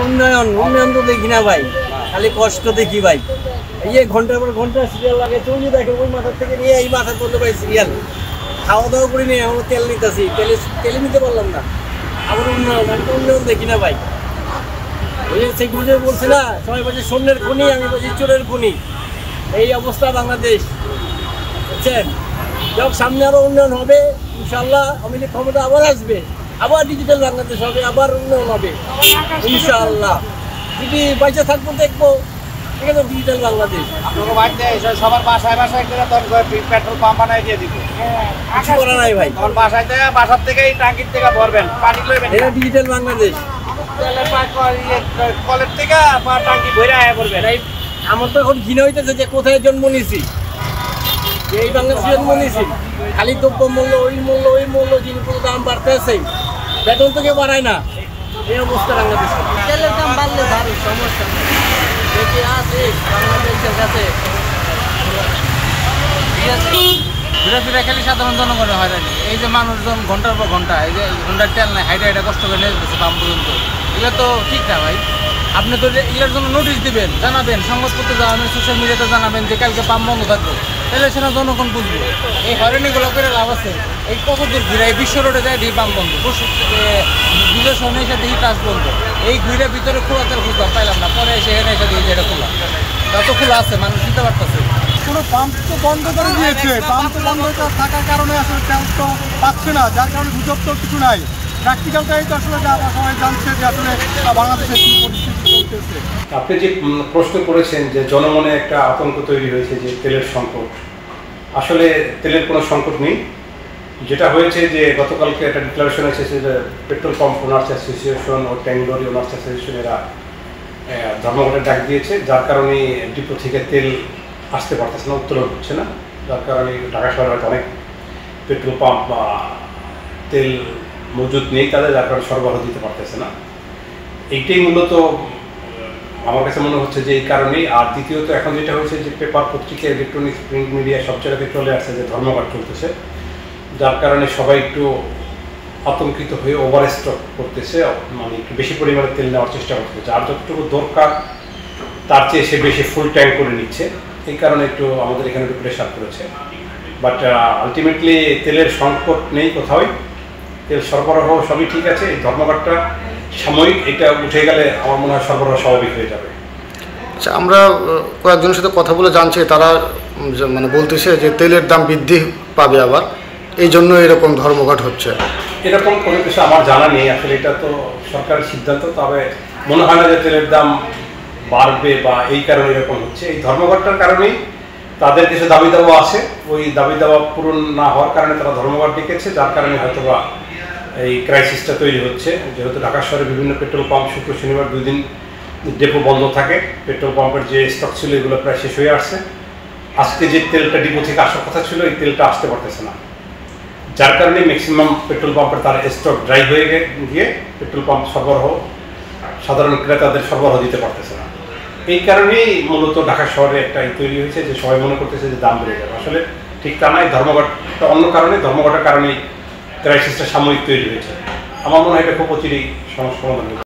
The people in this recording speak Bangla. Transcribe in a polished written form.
উন্নয়ন উন্নয়ন তো দেখি না ভাই, খালি কষ্ট দেখি ভাই। এই যে ঘন্টার পর ঘন্টা সিরিয়াল লাগে, চলছে দেখে ওই মাথার থেকে নিয়ে এই মাথার পর্যন্ত ভাই সিরিয়াল। খাওয়া দাওয়া করি নিয়ে আমরা তেল নিতেছি, তেলে নিতে পারলাম না। আবার উন্নয়ন, আমি তো উন্নয়ন দেখি না ভাই। ওই যে শেখ মুজিব বলছে না, সবাই বলছে স্বর্ণের খনি, আমি বলছি চোরের খনি। এই অবস্থা বাংলাদেশ, বুঝছেন? যখন সামনে আরও উন্নয়ন হবে ইনশাল্লাহ, আওয়ামী লীগ ক্ষমতা আবার আসবে, আবার ডিজিটাল বাংলাদেশ হবে, আবার উন্নয়ন হবে ইনশাআল্লাহ। যদি বাইচে থাকবো দেখবো, ঠিক আছে, ডিজিটাল বাংলাদেশ। আপনাকে বাড়িতে সবার বাসায় বাসায় করে পেট্রোল পাম্প বানাই দিয়ে দিব, কিছু করা নাই ভাই। তখন বাসার থেকে এই টাঙ্কির থেকে ভরবেন, পানি লইবেন, এটা ডিজিটাল বাংলাদেশ। কলের থেকে টাঙ্কি ভরে আয়া করবেন। আমার তো এখন ঘৃণা হইতেছে যে কোথায় জন্ম নিয়েছি, এই বাংলাদেশে জন্ম নিয়েছি। খালি দ্রব্য মূল্য, ওই মূল্য, জিনিসগুলোর দাম বাড়তেছে, বেতন তো কেউ বাড়ায় না। এই অবস্থা বাংলাদেশে। তেলের দাম বাড়লে ভারী সমস্যা নেই, যেটি আছে বাংলাদেশের কাছে। ঘুরে ফিরে খালি সাধারণ জনগণের হয়রানি। এই যে মানুষজন ঘন্টার পর ঘন্টা, এই যে ঘন্টার তেল নাই, হাইটা কষ্ট করে নিয়ে যেতেছে পাম্প পর্যন্ত, এগুলো তো ঠিক না ভাই। আপনি তো এগুলোর জন্য নোটিশ দিবেন, জানাবেন, সংবাদপত্রে জানাবেন, সোশ্যাল মিডিয়াতে জানাবেন যে কালকে পাম্প বন্ধ থাকবে, তাহলে সেটা জনগণ বুঝবে। এই হয়রানিগুলো করে লাভ আছে? এই কত দূর ঘুরে, এই বিশ্ব রোডে যায় এই পাম্প বন্ধ, বিজয় সনের সাথে এই টাচ বন্ধ, এই ঘুরে ভিতরে খোলা তেল খুঁজলাম, পাইলাম না, পরে এসে এনে এসে দিয়ে এটা খোলা, তা তো খোলা আছে, মানুষ চিনতে পারতেছে। কোনো পাম্প তো বন্ধ করে দিয়েছে, পাম্প তো বন্ধ থাকার কারণে আসলে তেল তো পাচ্ছে না, যার কারণে গুজব তো কিছু নাই। প্র্যাকটিক্যালটাই তো আসলে সবাই জানছে যে আসলে বাংলাদেশে কী পরিস্থিতি চলতেছে। আপনি যে প্রশ্ন করেছেন যে জনমনে একটা আতঙ্ক তৈরি হয়েছে যে তেলের সংকট, আসলে তেলের কোনো সংকট নেই। যেটা হয়েছে যে গতকালকে একটা ডিক্লারেশন এসেছে যে পেট্রোল পাম্প ওনার্স অ্যাসোসিয়েশন ও ট্যাঙ্ক লরি ওনার্স অ্যাসোসিয়েশন এরা ধর্মঘটের ডাক দিয়েছে, যার কারণে ডিপো থেকে তেল আসতে পারতেছে না, উত্তোলন হচ্ছে না, যার কারণে ঢাকা শহরে হয়তো অনেক পেট্রোল পাম্প বা তেল মজুদ নেই তাদের, যার কারণে সরবরাহ দিতে পারতেছে না। এইটাই মূলত আমার কাছে মনে হচ্ছে যে এই কারণেই। আর দ্বিতীয়ত এখন যেটা হয়েছে যে পেপার পত্রিকা, ইলেকট্রনিক্স, প্রিন্ট মিডিয়া সব জায়গাতে চলে আসছে যে ধর্মঘট চলতেছে, যার কারণে সবাই একটু আতঙ্কিত হয়ে ওভার স্টক করতেছে, মানে একটু বেশি পরিমাণে তেল নেওয়ার চেষ্টা করতেছে, আর যতটুকু দরকার তার চেয়ে সে বেশি ফুল ট্যাঙ্ক করে নিচ্ছে। এই কারণে একটু আমাদের এখানে একটু প্রেশার করেছে। বাট আলটিমেটলি তেলের সংকট নেই কোথাও, তেল সরবরাহ সবই ঠিক আছে। এই ধর্মঘটটা সাময়িক, এটা উঠে গেলে আমার মনে হয় সরবরাহ স্বাভাবিক হয়ে যাবে। আচ্ছা, আমরা কয়েকজনের সাথে কথা বলে জানছি, তারা মানে বলতেছে যে তেলের দাম বৃদ্ধি পাবে আবার, এই জন্য এরকম ধর্মঘট হচ্ছে। এরকম কোনো কিছু আমার জানা নেই, আসলে এটা তো সরকারের সিদ্ধান্ত। তবে মনে হয় না যে তেলের দাম বাড়বে বা এই কারণে এরকম হচ্ছে। এই ধর্মঘটটার কারণেই তাদের কিছু দাবি দাওয়া আছে, ওই দাবি দাওয়া পূরণ না হওয়ার কারণে তারা ধর্মঘট ডেকেছে, যার কারণে হয়তো বা এই ক্রাইসিসটা তৈরি হচ্ছে। যেহেতু ঢাকা শহরে বিভিন্ন পেট্রোল পাম্প শুক্র শনিবার 2 দিন ডেপো বন্ধ থাকে, পেট্রোল পাম্পের যে স্টক ছিল এগুলো প্রায় শেষ হয়ে আসছে। আজকে যে তেলটা ডিপো থেকে আসার কথা ছিল, এই তেলটা আসতে পারতেছে না, যার কারণে ম্যাক্সিমাম পেট্রোল পাম্পের তার স্টক ড্রাই হয়ে গিয়ে পেট্রোল পাম্প সরবরাহ সাধারণ ক্রেতাদের সরবরাহ দিতে পারতেছে না। এই কারণেই মূলত ঢাকা শহরে একটা তৈরি হয়েছে যে সবাই মনে করতেছে যে দাম বেড়ে যাবে। আসলে ঠিক তা নয়, ধর্মঘটটা অন্য কারণে, ধর্মঘটের কারণেই ক্রাইসিসটা সাময়িক তৈরি হয়েছে। আমার মনে হয় এটা খুব অচিরেই সমস্যা সমাধান হবে।